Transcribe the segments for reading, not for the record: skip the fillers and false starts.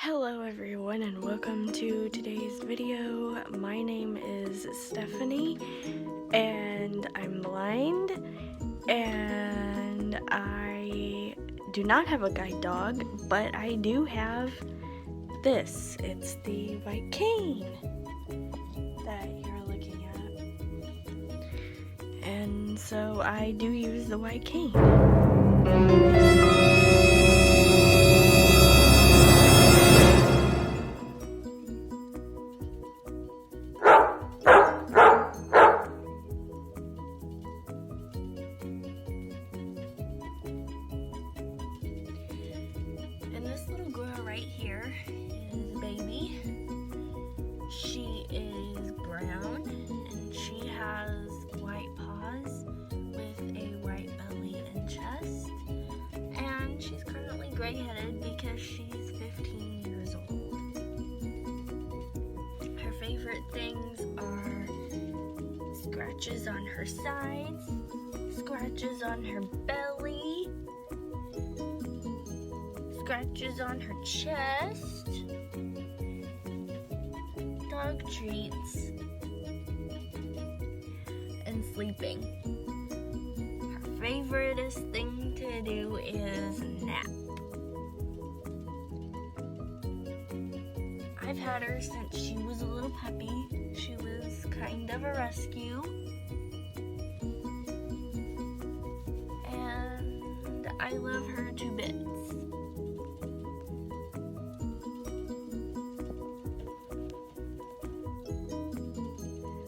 Hello everyone and welcome to today's video. My name is Stephanie and I'm blind and I do not have a guide dog, but I do have this. It's the white cane that you're looking at. And so I do use the white cane. And this little girl right here is Baby. She is brown and she has white paws with a white belly and chest. And she's currently gray-headed because she's 15 years old. Her favorite things are scratches on her sides, scratches on her belly, scratches on her chest, dog treats, and sleeping. Her favoriteest thing to do is nap. I've had her since she was a little puppy. She was kind of a rescue. And I love her to bits.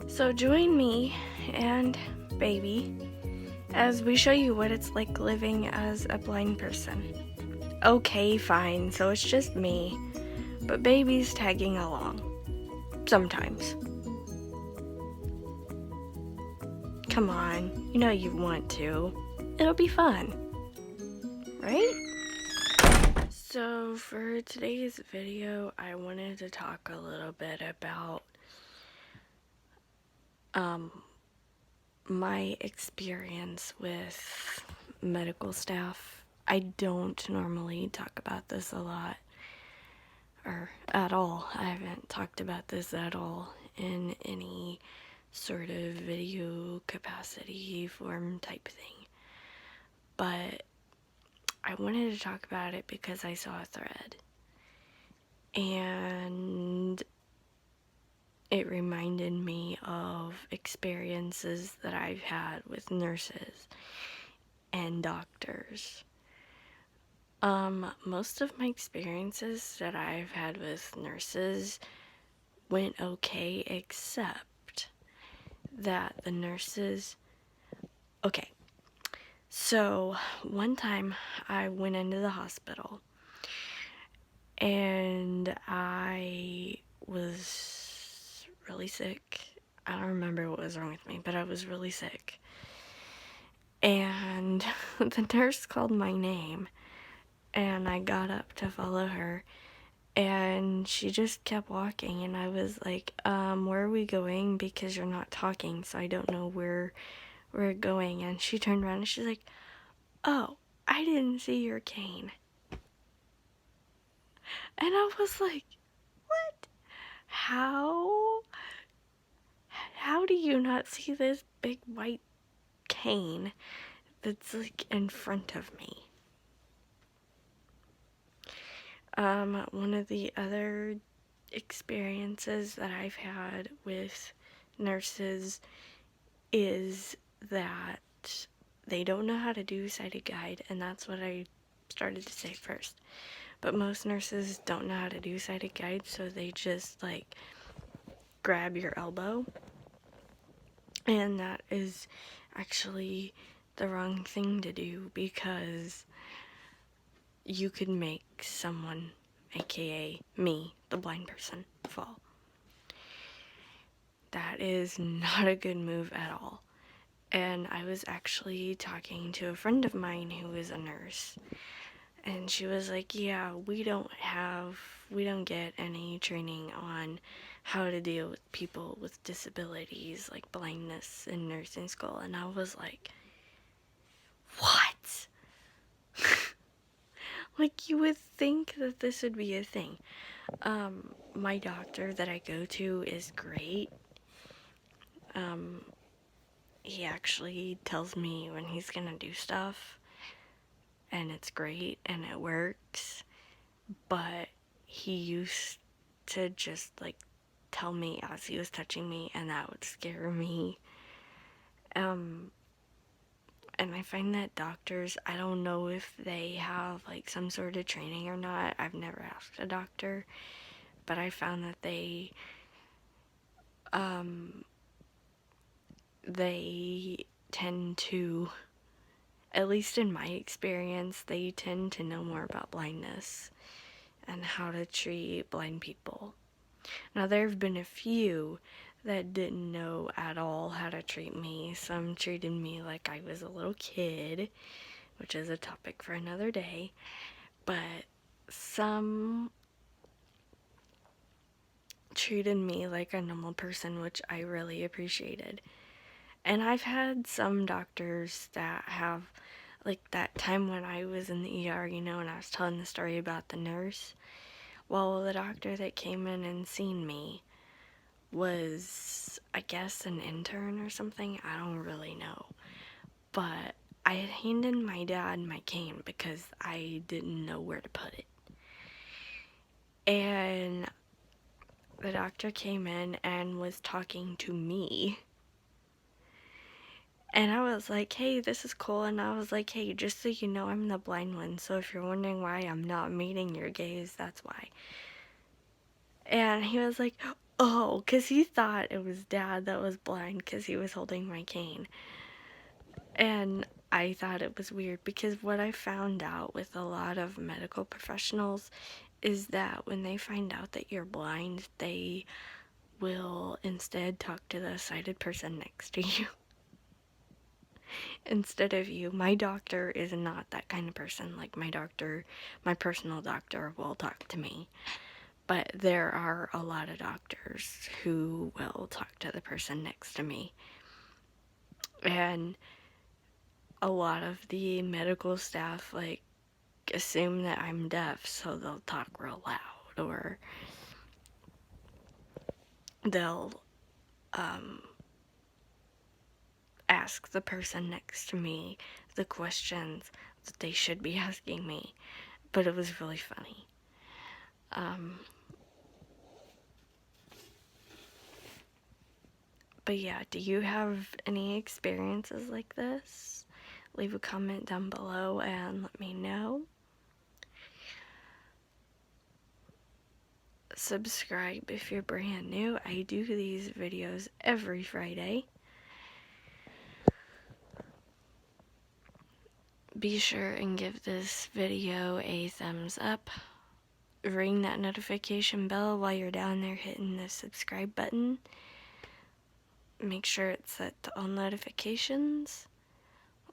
So join me and Baby as we show you what it's like living as a blind person. Okay, fine, so it's just me, but Baby's tagging along. Sometimes. Come on, you know you want to. It'll be fun, right? So for today's video, I wanted to talk a little bit about my experience with medical staff. I don't normally talk about this a lot, or at all. I haven't talked about this at all in any sort of video capacity form type thing. But I wanted to talk about it because I saw a thread. And it reminded me of experiences that I've had with nurses and doctors. Most of my experiences that I've had with nurses went okay, except that the nurses... Okay, so one time I went into the hospital and I was really sick. I don't remember what was wrong with me, but I was really sick. And the nurse called my name, and I got up to follow her, and she just kept walking, and I was like, where are we going? Because you're not talking, so I don't know where we're going. And she turned around and she's like, oh, I didn't see your cane. And I was like, what? How do you not see this big white cane that's like in front of me? One of the other experiences that I've had with nurses is that they don't know how to do sighted guide, and that's what I started to say first. But most nurses don't know how to do sighted guide, so they just like grab your elbow, and that is actually the wrong thing to do because you could make someone, aka me, the blind person, fall. That is not a good move at all. And I was actually talking to a friend of mine who is a nurse, and she was like, yeah, we don't get any training on how to deal with people with disabilities like blindness in nursing school. And I was like, what? Like, you would think that this would be a thing. My doctor that I go to is great. Um, he actually tells me when he's gonna do stuff, and it's great and it works. But he used to just like tell me as he was touching me, and that would scare me. Um, and I find that doctors, I don't know if they have like some sort of training or not. I've never asked a doctor, but I found that um, they tend to, at least in my experience, they tend to know more about blindness and how to treat blind people. Now, there have been a few that didn't know at all how to treat me. Some treated me like I was a little kid, which is a topic for another day. But some treated me like a normal person, which I really appreciated. And I've had some doctors that have, like that time when I was in the ER, and I was telling the story about the nurse. Well, the doctor that came in and seen me was, I guess, an intern or something. I don't really know. But I had handed my dad my cane because I didn't know where to put it. And the doctor came in and was talking to me. And I was like, hey, this is cool. And I was like, hey, just so you know, I'm the blind one. So if you're wondering why I'm not meeting your gaze, that's why. And he was like, oh, because he thought it was dad that was blind because he was holding my cane. And I thought it was weird because what I found out with a lot of medical professionals is that when they find out that you're blind, they will instead talk to the sighted person next to you instead of you. My doctor is not that kind of person. Like, my doctor, my personal doctor, will talk to me. But there are a lot of doctors who will talk to the person next to me. And a lot of the medical staff, like, assume that I'm deaf, so they'll talk real loud, or they'll ask the person next to me the questions that they should be asking me. But it was really funny. But yeah, do you have any experiences like this? Leave a comment down below and let me know. Subscribe if you're brand new. I do these videos every Friday. Be sure and give this video a thumbs up. Ring that notification bell while you're down there hitting the subscribe button. Make sure it's set to all notifications.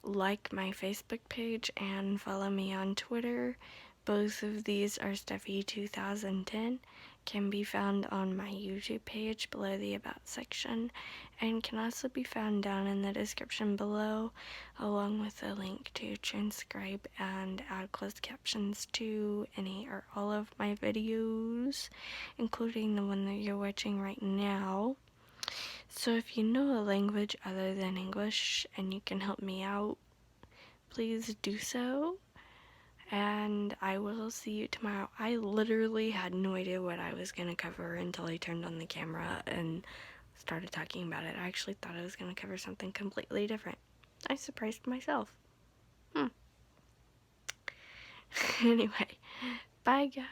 Like my Facebook page and follow me on Twitter. Both of these are Steffi2010. Can be found on my YouTube page below the About section, and can also be found down in the description below, along with a link to transcribe and add closed captions to any or all of my videos, including the one that you're watching right now. So if you know a language other than English and you can help me out, please do so. And I will see you tomorrow. I literally had no idea what I was going to cover until I turned on the camera and started talking about it. I actually thought I was going to cover something completely different. I surprised myself. Anyway, bye guys.